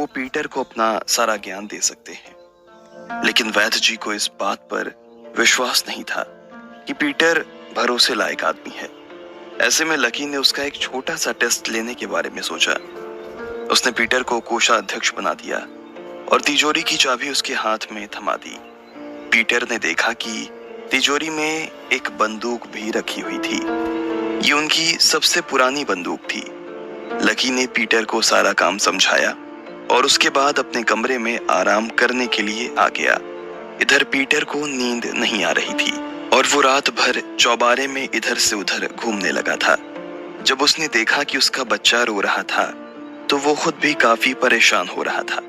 वो पीटर को अपना सारा ज्ञान दे सकते हैं। लेकिन वैद्य जी को इस बात पर विश्वास नहीं था कि पीटर भरोसे लायक आदमी है। ऐसे में लकी ने उसका एक छोटा सा टेस्ट लेने के बारे में सोचा। उसने पीटर को कोषाध्यक्ष बना दिया और तिजोरी की चाबी उसके हाथ में थमा दी। पीटर ने देखा कि तिजोरी में एक बंदूक भी रखी हुई थी। ये उनकी सबसे पुरानी बंदूक थी। लकी ने पीटर को सारा काम समझाया और उसके बाद अपने कमरे में आराम करने के लिए आ गया। इधर पीटर को नींद नहीं आ रही थी और वो रात भर चौबारे में इधर से उधर घूमने लगा था। जब उसने देखा कि उसका बच्चा रो रहा था तो वो खुद भी काफी परेशान हो रहा था।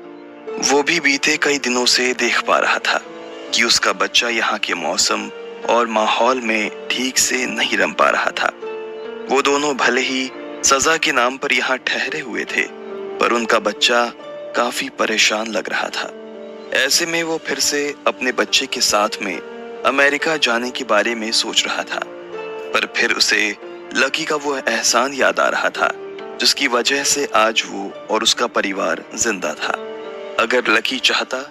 वो भी बीते कई दिनों से देख पा रहा था कि उसका बच्चा यहाँ के मौसम और माहौल में ठीक से नहीं रम पा रहा था। वो दोनों भले ही सजा के नाम पर यहाँ ठहरे हुए थे, पर उनका बच्चा काफी परेशान लग रहा था। ऐसे में वो फिर से अपने बच्चे के साथ में अमेरिका जाने के बारे में सोच रहा था, पर फिर उसे लकी का वो एहसान याद आ रहा था जिसकी वजह से आज वो और उसका परिवार जिंदा था। अगर लकी चाहता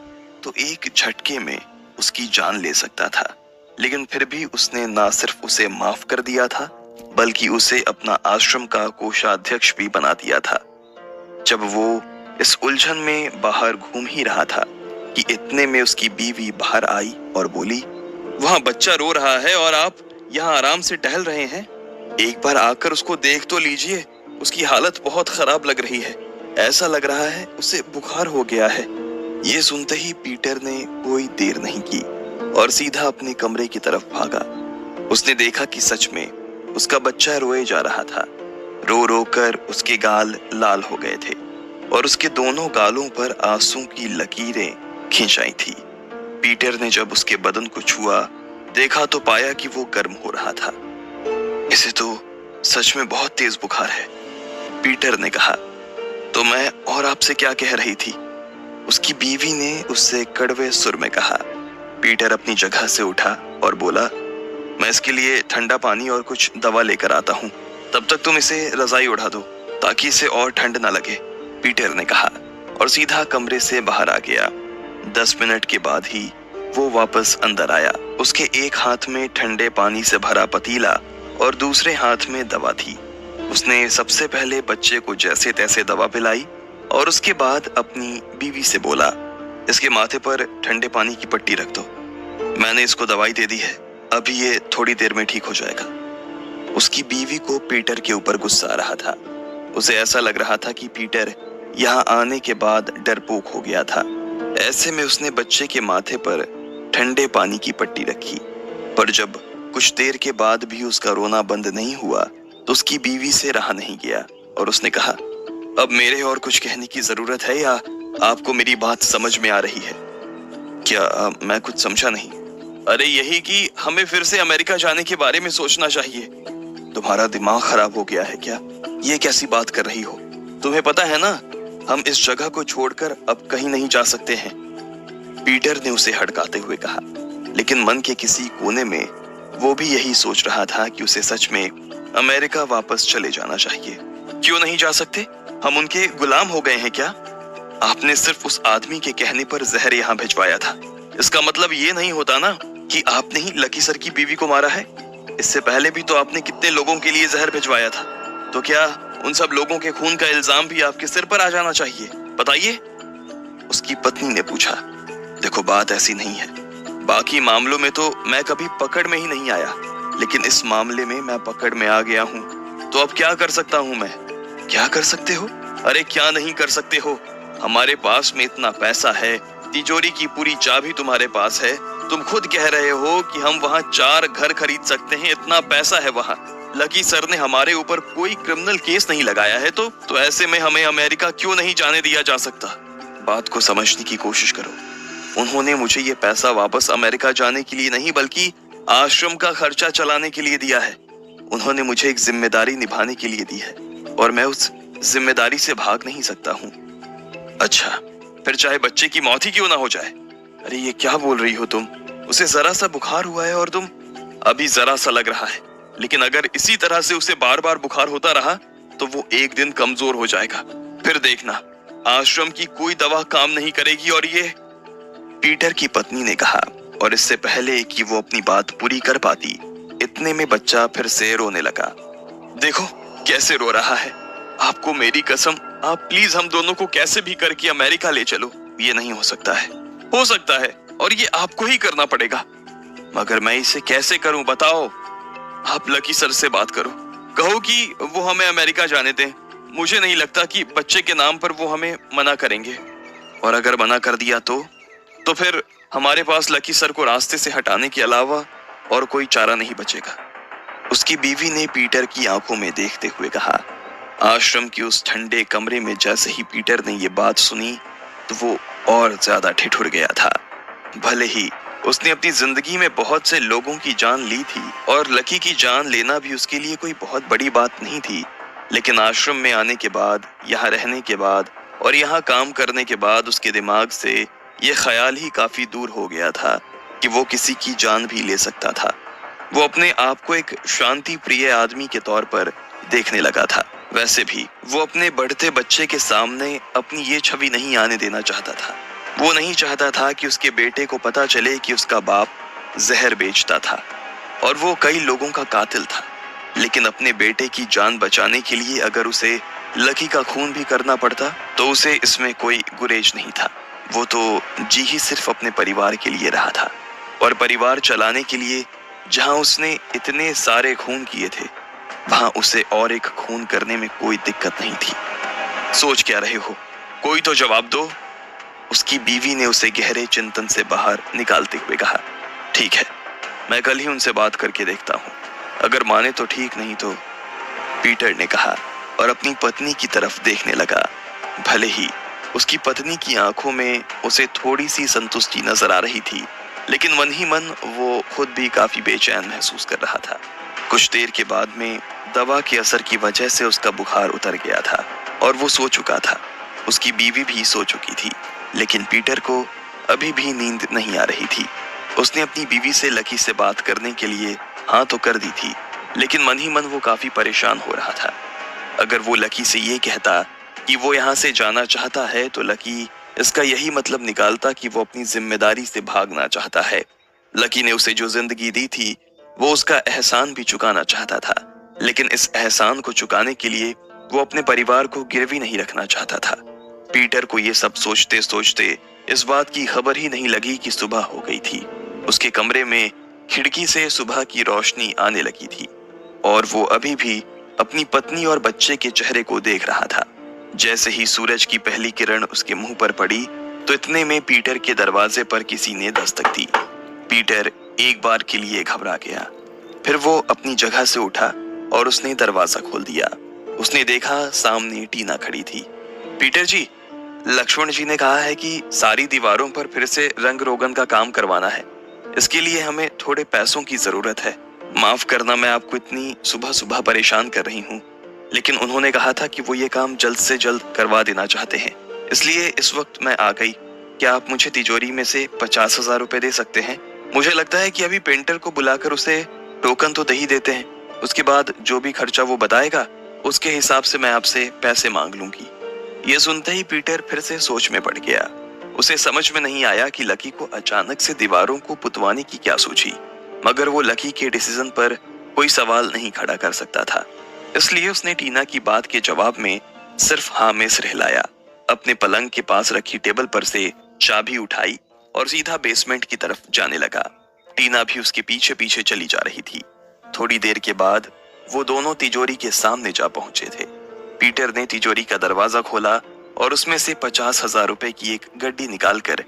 तो एक झटके में उसकी जान ले सकता था, लेकिन फिर भी उसने ना सिर्फ उसे माफ कर दिया था बल्कि उसे अपना आश्रम का कोषाध्यक्ष भी बना दिया था। जब वो इस उलझन में बाहर घूम ही रहा था कि इतने में उसकी बीवी बाहर आई और बोली, वहां बच्चा रो रहा है और आप यहाँ आराम से टहल रहे हैं। एक बार आकर उसको देख तो लीजिए, उसकी हालत बहुत खराब लग रही है। ऐसा लग रहा है उसे बुखार हो गया है। ये सुनते ही पीटर ने कोई देर नहीं की और सीधा अपने कमरे की तरफ भागा। उसने देखा कि सच में उसका बच्चा रोए जा रहा था। रो रो कर उसके गाल लाल हो गए थे और उसके दोनों गालों पर आंसू की लकीरें खींच आई थी। पीटर ने जब उसके बदन को छुआ, देखा तो पाया कि वो गर्म हो रहा था। इसे तो सच में बहुत तेज बुखार है, पीटर ने कहा। तो मैं और आपसे क्या कह रही थी, उसकी बीवी ने उससे कड़वे सुर में कहा। पीटर अपनी जगह से उठा और बोला, मैं इसके लिए ठंडा पानी और कुछ दवा लेकर आता हूँ। तब तक तुम इसे रजाई उड़ा दो ताकि इसे और ठंड ना लगे, पीटर ने कहा और सीधा कमरे से बाहर आ गया। 10 मिनट के बाद ही वो वापस अंदर आया। उसके एक हाथ में ठंडे पानी से भरा पतीला और दूसरे हाथ में दवा थी। उसने सबसे पहले बच्चे को जैसे तैसे दवा पिलाई और उसके बाद अपनी बीवी से बोला, इसके माथे पर ठंडे पानी की पट्टी रख दो। मैंने इसको दवाई दे दी है, अभी ये थोड़ी देर में ठीक हो जाएगा। उसकी बीवी को पीटर के ऊपर गुस्सा आ रहा था। उसे ऐसा लग रहा था कि पीटर यहाँ आने के बाद डरपोक हो गया था। ऐसे में उसने बच्चे के माथे पर ठंडे पानी की पट्टी रखी, पर जब कुछ देर के बाद भी उसका रोना बंद नहीं हुआ तो उसकी बीवी से रहा नहीं गया और उसने कहा, अब मेरे और कुछ कहने की जरूरत है या आपको मेरी बात समझ में आ रही है? क्या मैं कुछ समझा नहीं? अरे यही कि हमें फिर से अमेरिका जाने के बारे में सोचना चाहिए। तुम्हारा दिमाग खराब हो गया है क्या? ये कैसी बात कर रही हो? तुम्हें पता है ना, हम इस जगह को छोड़कर अब कहीं नहीं जा सकते हैं, पीटर ने उसे हड़काते हुए कहा। लेकिन मन के किसी कोने में वो भी यही सोच रहा था कि उसे सच में अमेरिका वापस चले जाना चाहिए। क्यों नहीं जा सकते? हम उनके गुलाम हो गए हैं क्या? आपने सिर्फ उस आदमी के कहने पर जहर यहाँ भिजवाया था। इसका मतलब ये नहीं होता ना कि आपने ही लकी सर की बीवी को मारा है। इससे पहले भी तो आपने कितने लोगों के लिए जहर भिजवाया था। तो क्या उन सब लोगों के खून का इल्जाम भी आपके सिर पर आ जाना चाहिए? बताइए, उसकी पत्नी ने पूछा। देखो, बात ऐसी नहीं है। बाकी मामलों में तो मैं कभी पकड़ में ही नहीं आया, लेकिन इस मामले में मैं पकड़ में आ गया हूँ। तो अब क्या कर सकता हूँ मैं? क्या कर सकते हो? अरे क्या नहीं कर सकते हो? हमारे पास में इतना पैसा है, तिजोरी की पूरी चाबी तुम्हारे पास है। तुम खुद कह रहे हो कि हम वहाँ 4 घर खरीद सकते हैं, इतना पैसा है वहाँ। लकी सर ने हमारे ऊपर कोई क्रिमिनल केस नहीं लगाया है, तो ऐसे में हमें अमेरिका क्यों नहीं जाने दिया जा सकता? बात को समझने की कोशिश करो। उन्होंने मुझे ये पैसा वापस अमेरिका जाने के लिए नहीं बल्कि आश्रम का खर्चा चलाने के लिए दिया है। उन्होंने मुझे एक जिम्मेदारी निभाने के लिए दी है और मैं उस जिम्मेदारी से भाग नहीं सकता हूँ। अच्छा, फिर चाहे बच्चे की मौत ही क्यों ना हो जाए। अरे ये क्या बोल रही हो तुम? उसे जरा सा बुखार हुआ है और तुम अभी जरा सा लग रहा है, लेकिन अगर इसी तरह से उसे बार बार बुखार होता रहा तो वो एक दिन कमजोर हो जाएगा। फिर देखना, आश्रम की कोई दवा काम नहीं करेगी और ये, पीटर की पत्नी ने कहा, और इससे पहले कि वो अपनी बात पूरी कर पाती, इतने में बच्चा फिर से रोने लगा। देखो कैसे रो रहा है। आपको मेरी कसम, आप प्लीज हम दोनों को कैसे भी करके अमेरिका ले चलो। ये नहीं हो सकता है। हो सकता है, और ये आपको ही करना पड़ेगा। मगर मैं इसे कैसे करूं बताओ। आप लकी सर से बात करो, कहो कि वो हमें अमेरिका जाने दें। मुझे नहीं लगता कि बच्चे के नाम पर वो हमें मना करेंगे, और अगर मना कर दिया तो फिर हमारे पास लकी सर को रास्ते से हटाने के अलावा और कोई चारा नहीं बचेगा। उसकी बीवी ने पीटर की आंखों में देखते हुए कहा। आश्रम के उस ठंडे कमरे में जैसे ही पीटर ने ये बात सुनी तो वो और ज्यादा ठिठुर गया था। भले ही उसने अपनी जिंदगी में बहुत से लोगों की जान ली थी और लकी की जान लेना भी उसके लिए कोई बहुत बड़ी बात नहीं थी, लेकिन आश्रम में आने के बाद, यहाँ रहने के बाद और यहाँ काम करने के बाद उसके दिमाग से ये ख्याल ही काफी दूर हो गया था कि वो किसी की जान भी ले सकता था। वो अपने आप को एक शांति प्रिय आदमी के तौर पर देखने लगा था। वैसे भी वो अपने बढ़ते बच्चे के सामने अपनी ये छवि नहीं आने देना चाहता था। वो नहीं चाहता था कि उसके बेटे को पता चले कि उसका बाप जहर बेचता था और वो कई लोगों का कातिल था। लेकिन अपने बेटे की जान बचाने के लिए अगर उसे लकी का खून भी करना पड़ता तो उसे इसमें कोई गुरेज नहीं था। वो तो जी ही सिर्फ अपने परिवार के लिए रहा था, और परिवार चलाने के लिए जहां उसने इतने सारे खून किए थे, वहां उसे और एक खून करने में कोई दिक्कत नहीं थी। सोच क्या रहे हो, कोई तो जवाब दो। उसकी बीवी ने उसे गहरे चिंतन से बाहर निकालते हुए कहा। ठीक है, मैं कल ही उनसे बात करके देखता हूँ, अगर माने तो ठीक, नहीं तो, पीटर ने कहा और अपनी पत्नी की तरफ देखने लगा। भले ही उसकी पत्नी की आंखों में उसे थोड़ी सी संतुष्टि नजर आ रही थी, लेकिन मन ही मन वो खुद भी काफी बेचैन महसूस कर रहा था। कुछ देर के बाद में दवा के असर की वजह से उसका बुखार उतर गया था और वो सो चुका था। उसकी बीवी भी सो चुकी थी, लेकिन पीटर को अभी भी नींद नहीं आ रही थी। उसने अपनी बीवी से लकी से बात करने के लिए हाँ तो कर दी थी, लेकिन मन ही मन वो काफी परेशान हो रहा था। अगर वो लकी से ये कहता कि वो यहाँ से जाना चाहता है तो लकी इसका यही मतलब निकालता कि वो अपनी जिम्मेदारी से भागना चाहता है। लकी ने उसे जो जिंदगी दी थी वो उसका एहसान भी चुकाना चाहता था, लेकिन इस एहसान को चुकाने के लिए वो अपने परिवार को गिरवी नहीं रखना चाहता था। पीटर को ये सब सोचते सोचते इस बात की खबर ही नहीं लगी कि सुबह हो गई थी। उसके कमरे में खिड़की से सुबह की रोशनी आने लगी थी और वो अभी भी अपनी पत्नी और बच्चे के चेहरे को देख रहा था। जैसे ही सूरज की पहली किरण उसके मुंह पर पड़ी तो इतने में पीटर के दरवाजे पर किसी ने दस्तक दी। पीटर एक बार के लिए घबरा गया, फिर वो अपनी जगह से उठा और उसने दरवाजा खोल दिया। उसने देखा सामने टीना खड़ी थी। पीटर जी, लक्ष्मण जी ने कहा है कि सारी दीवारों पर फिर से रंग रोगन का काम करवाना है। इसके लिए हमें थोड़े पैसों की जरूरत है। माफ करना मैं आपको इतनी सुबह सुबह परेशान कर रही हूँ, लेकिन उन्होंने कहा था कि वो ये काम जल्द से जल्द करवा देना चाहते हैं, इसलिए इस वक्त मैं आ गई। क्या आप मुझे तिजोरी में से 50,000 रुपए दे सकते हैं? मुझे लगता है कि अभी पेंटर को बुलाकर उसे टोकन तो दे ही देते हैं, उसके बाद जो भी खर्चा वो बताएगा उसके हिसाब से मैं आपसे पैसे मांग लूंगी। ये सुनते ही पीटर फिर से सोच में पड़ गया। उसे समझ में नहीं आया कि लकी को अचानक से दीवारों को पुतवाने की क्या सूझी, मगर वो लकी के डिसीजन पर कोई सवाल नहीं खड़ा कर सकता था, इसलिए उसने टीना की बात के जवाब में सिर्फ हाँ में सिर हिलाया। अपने पलंग के पास रखी टेबल पर से चाबी उठाई और सीधा बेसमेंट की तरफ जाने लगा। टीना भी उसके पीछे पीछे चली जा रही थी। थोड़ी देर के बाद वो दोनों तिजोरी के सामने जा पहुंचे थे। पीटर ने तिजोरी का दरवाजा खोला और उसमें से 50,000 रुपए की एक गड्डी निकालकर